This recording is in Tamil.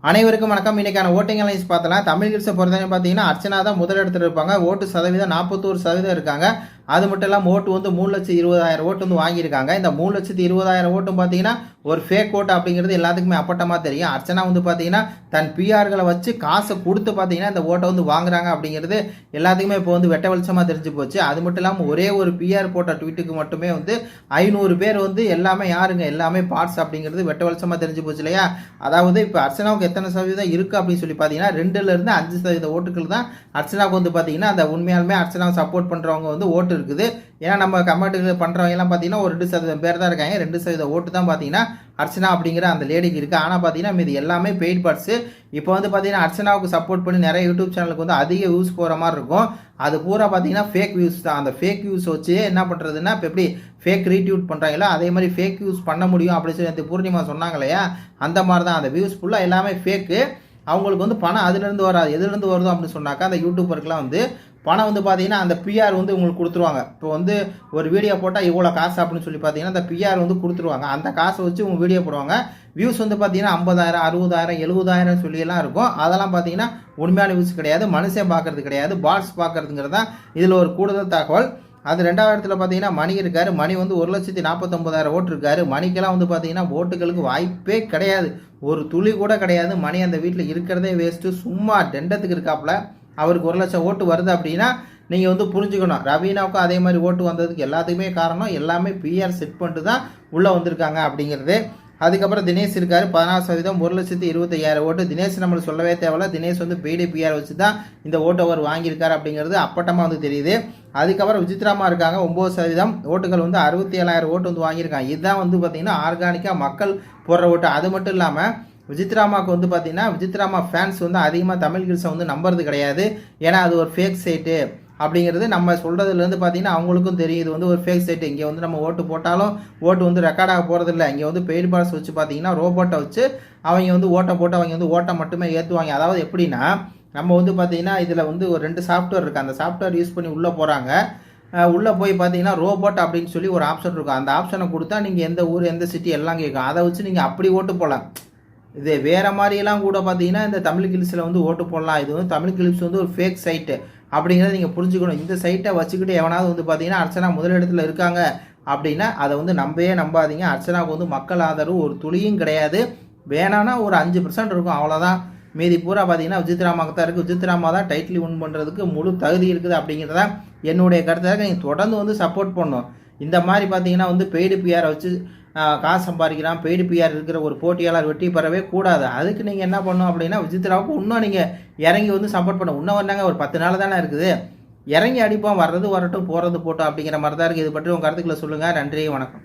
அனைவருக்கும் வணக்கம். இன்னைக்கான ஓட்டிங் அலைன்ஸ் பார்த்தலாம். தமிழ் கிட்ஸை பொறுத்தவரை பார்த்தீங்கன்னா அர்ச்சனா தான் முதலிடத்தில் இருப்பாங்க. ஓட்டு சதவீதம் 41% இருக்காங்க. அது மட்டும் இல்லாமல் ஓட்டு வந்து 3,20,000 ஓட்டு வந்து வாங்கியிருக்காங்க. இந்த 3,20,000 ஓட்டும் பார்த்தீங்கன்னா ஒரு ஃபேக் ஓட்டு அப்படிங்கிறது எல்லாத்துக்குமே அப்பட்டமாக தெரியும். அர்ச்சனா வந்து பார்த்தீங்கன்னா தன் பிஆர்களை வச்சு காசை கொடுத்து பார்த்தீங்கன்னா இந்த ஓட்டை வந்து வாங்குறாங்க அப்படிங்கிறது எல்லாத்துக்குமே இப்போ வந்து வெட்ட வெளிச்சமாக தெரிஞ்சு போச்சு. அது மட்டும் இல்லாமல் ஒரே ஒரு பிஆர் போட்ட ட்வீட்டுக்கு மட்டுமே வந்து 500 பேர் வந்து எல்லாமே யாருங்க எல்லாமே பார்ட்ஸ் அப்படிங்கிறது வெட்ட வெளிச்சமாக தெரிஞ்சு போச்சு இல்லையா? அதாவது இப்போ அர்ச்சனாவுக்கு எத்தனை சதவீதம் இருக்குது அப்படின்னு சொல்லி பார்த்தீங்கன்னா 2லேருந்து 5% ஓட்டுகள் தான் அர்ச்சனாவுக்கு வந்து பார்த்தீங்கன்னா அந்த உண்மையாலுமே அர்ச்சனாவை சப்போர்ட் பண்ணுறவங்க வந்து ஓட்டு இருக்குது. ஏன்னா நம்ம கமெண்ட் பண்ணுறவங்க எல்லாம் பார்த்தீங்கன்னா ஒரு 2% பேர் தான் இருக்காங்க. 2% ஓட்டு தான் பார்த்தீங்கன்னா அர்ச்சனா அப்படிங்கிற அந்த லேடிக்கு இருக்குது. ஆனால் பார்த்தீங்கன்னா இது எல்லாமே பெய்ட் பார்ட்ஸு. இப்போ வந்து பார்த்தீங்கன்னா அர்ச்சனாவுக்கு சப்போர்ட் பண்ணி நிறைய யூடியூப் சேனலுக்கு வந்து அதிக வியூஸ் போகிற மாதிரி இருக்கும். அது பூரா பார்த்தீங்கன்னா ஃபேக் வியூஸ் தான். அந்த ஃபேக் வியூஸ் வச்சு என்ன பண்ணுறதுன்னா இப்போ எப்படி ஃபேக் ரீட்யூட் பண்ணுறாங்களோ அதே மாதிரி ஃபேக் வியூஸ் பண்ண முடியும் அப்படின்னு சொல்லி பூர்ணிமா சொன்னாங்க இல்லையா? அந்த மாதிரி தான் அந்த வியூஸ் ஃபுல்லாக எல்லாமே ஃபேக்கு. அவங்களுக்கு வந்து பணம் அதுலேருந்து வராது. எதுலேருந்து வருதோ அப்படின்னு சொன்னாக்கா அந்த யூடியூபருக்குலாம் வந்து பணம் வந்து பார்த்தீங்கன்னா அந்த பிஆர் வந்து உங்களுக்கு கொடுத்துருவாங்க. இப்போ வந்து ஒரு வீடியோ போட்டால் இவ்வளோ காசு அப்படின்னு சொல்லி பார்த்தீங்கன்னா அந்த பிஆர் வந்து கொடுத்துருவாங்க. அந்த காசை வச்சு உங்கள் வீடியோ போடுவாங்க. வியூஸ் வந்து பார்த்தீங்கன்னா 50,000 60,000 70,000 சொல்லியெல்லாம் இருக்கும். அதெல்லாம் பார்த்தீங்கன்னா உண்மையான வியூஸ் கிடையாது, மனுஷன் பார்க்கறது கிடையாது, பாட்ஸ் பார்க்கறதுங்கிறது தான் இதில் ஒரு கூடுதல் தகவல். அது 2வது இடத்துல பார்த்தீங்கன்னா மணி இருக்காரு. மணி வந்து 1,49,000 ஓட்டு இருக்காரு. மணிக்கெல்லாம் வந்து பார்த்தீங்கன்னா ஓட்டுகளுக்கு வாய்ப்பே கிடையாது, ஒரு துளி கூட கிடையாது. மணி அந்த வீட்டில் இருக்கிறதே வேஸ்ட்டு, சும்மா டெண்டத்துக்கு இருக்காப்புல. அவருக்கு 1,00,000 ஓட்டு வருது அப்படின்னா நீங்கள் வந்து புரிஞ்சுக்கணும். ரவீனாவுக்கும் அதே மாதிரி ஓட்டு வந்ததுக்கு எல்லாத்துக்குமே காரணம் எல்லாமே பிஆர் செட் பண்ணிட்டு தான் உள்ளே வந்திருக்காங்க அப்படிங்கிறது. அதுக்கப்புறம் தினேஷ் இருக்காரு 16%, 1,25,000 ஓட்டு. தினேஷ் நம்மளுக்கு சொல்லவே தேவையில்ல. தினேஷ் வந்து பெய்டு பிஆர் வச்சு தான் இந்த ஓட்டு அவர் வாங்கியிருக்காரு அப்படிங்கிறது அப்பட்டமாக வந்து தெரியுது. அதுக்கப்புறம் விசித்ராமா இருக்காங்க 9% ஓட்டுகள் வந்து 67,000 ஓட்டு வந்து வாங்கியிருக்காங்க. இதுதான் வந்து பார்த்தீங்கன்னா ஆர்கானிக்காக மக்கள் போடுற ஓட்டு. அது மட்டும் இல்லாமல் விசித்ராமாவுக்கு வந்து பார்த்தீங்கன்னா விசித்ராமா ஃபேன்ஸ் வந்து அதிகமாக தமிழ் கிட்ஸை வந்து நம்புறது கிடையாது. ஏன்னா அது ஒரு ஃபேக் சைட்டு அப்படிங்கிறது நம்ம சொல்கிறதுலேருந்து பார்த்தீங்கன்னா அவங்களுக்கும் தெரியும் இது வந்து ஒரு ஃபேக் சைட்டு. இங்கே வந்து நம்ம ஓட்டு போட்டாலும் ஓட்டு வந்து ரெக்கார்டாக போகிறதில்ல. இங்கே வந்து பெய்டு பார்ட்ஸ் வச்சு பார்த்தீங்கன்னா ரோபோட்டை வச்சு அவங்க வந்து ஓட்டை போட்டு அவங்க வந்து ஓட்டை மட்டுமே ஏற்றுவாங்க. அதாவது எப்படின்னா நம்ம வந்து பார்த்தீங்கன்னா இதில் வந்து ஒரு 2 சாஃப்ட்வேர் இருக்குது. அந்த சாஃப்ட்வேர் யூஸ் பண்ணி உள்ளே போகிறாங்க. உள்ளே போய் பார்த்தீங்கன்னா ரோபோட் அப்படின்னு சொல்லி ஒரு ஆப்ஷன் இருக்கும். அந்த ஆப்ஷனை கொடுத்தா நீங்கள் எந்த ஊர் எந்த சிட்டி எல்லாம் கேட்கும். அதை வச்சு நீங்கள் அப்படி ஓட்டு போகலாம். இது வேறு மாதிரியெல்லாம் கூட பார்த்தீங்கன்னா இந்த தமிழ் கிளிப்ஸில் வந்து ஓட்டு போடலாம். இது வந்து தமிழ் கிளிப்ஸ் வந்து ஒரு ஃபேக் சைட்டு அப்படிங்கிறத நீங்கள் புரிஞ்சுக்கணும். இந்த சைட்டை வச்சுக்கிட்டு எவனாவது வந்து பார்த்தீங்கன்னா அர்ச்சனா முதலிடத்தில் இருக்காங்க அப்படின்னா அதை வந்து நம்பாதீங்க. அர்ச்சனாவுக்கு வந்து மக்கள் ஆதரவு ஒரு துளியும் கிடையாது. வேணான்னா ஒரு 5% இருக்கும், அவ்வளோதான். மீதி பூரா பார்த்தீங்கன்னா விசித்ராமாவுக்கு தான் இருக்குது. விசித்ராமா தான் டைட்டில் வின் பண்ணுறதுக்கு முழு தகுதி இருக்குது அப்படிங்கிறத என்னுடைய கருத்தாக நீங்கள் தொடர்ந்து வந்து சப்போர்ட் பண்ணணும். இந்த மாதிரி பார்த்தீங்கன்னா வந்து பெய்டு பிஆரை வச்சு காசு சம்பாதிக்கிறான், பெய்டு பிஆர் இருக்கிற ஒரு போட்டியாளர் வெற்றி பெறவே கூடாது. அதுக்கு நீங்கள் என்ன பண்ணணும் அப்படின்னா விசித்ராவுக்கு இன்னும் நீங்கள் இறங்கி வந்து சப்போர்ட் பண்ணணும். இன்னும் வந்தாங்க ஒரு 10 நாள் தானே இருக்குது, இறங்கி அடிப்போம், வர்றது வரட்டும் போகிறது போட்டோம் அப்படிங்கிற மாதிரி தான் இருக்குது. இது பற்றி உங்கள் கருத்துக்களை சொல்லுங்கள். நன்றி, வணக்கம்.